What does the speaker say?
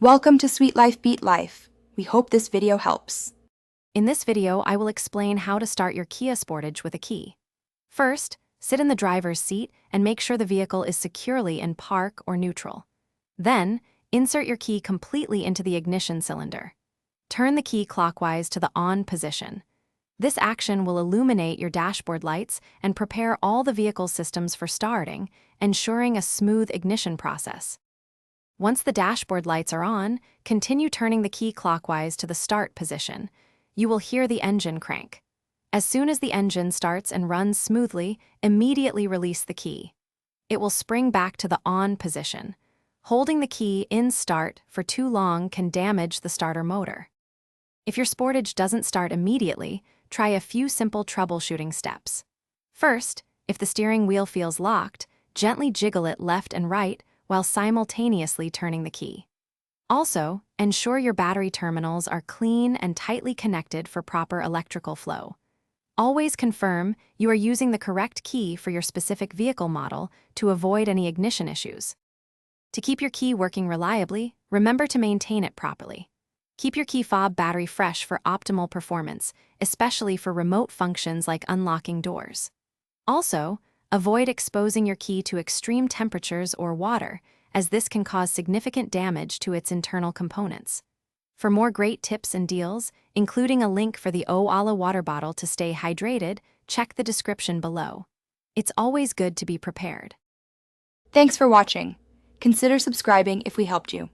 Welcome to Sweet Life Beat Life. We hope this video helps. In this video, I will explain how to start your Kia Sportage with a key. First, sit in the driver's seat and make sure the vehicle is securely in park or neutral. Then, insert your key completely into the ignition cylinder. Turn the key clockwise to the on position. This action will illuminate your dashboard lights and prepare all the vehicle's systems for starting, ensuring a smooth ignition process. Once the dashboard lights are on, continue turning the key clockwise to the start position. You will hear the engine crank. As soon as the engine starts and runs smoothly, immediately release the key. It will spring back to the on position. Holding the key in start for too long can damage the starter motor. If your Sportage doesn't start immediately, try a few simple troubleshooting steps. First, if the steering wheel feels locked, gently jiggle it left and right while simultaneously turning the key. Also, ensure your battery terminals are clean and tightly connected for proper electrical flow. Always confirm you are using the correct key for your specific vehicle model to avoid any ignition issues. To keep your key working reliably, remember to maintain it properly. Keep your key fob battery fresh for optimal performance, especially for remote functions like unlocking doors. Also, avoid exposing your key to extreme temperatures or water, as this can cause significant damage to its internal components. For more great tips and deals, including a link for the O-Ala water bottle to stay hydrated, check the description below. It's always good to be prepared. Thanks for watching. Consider subscribing if we helped you.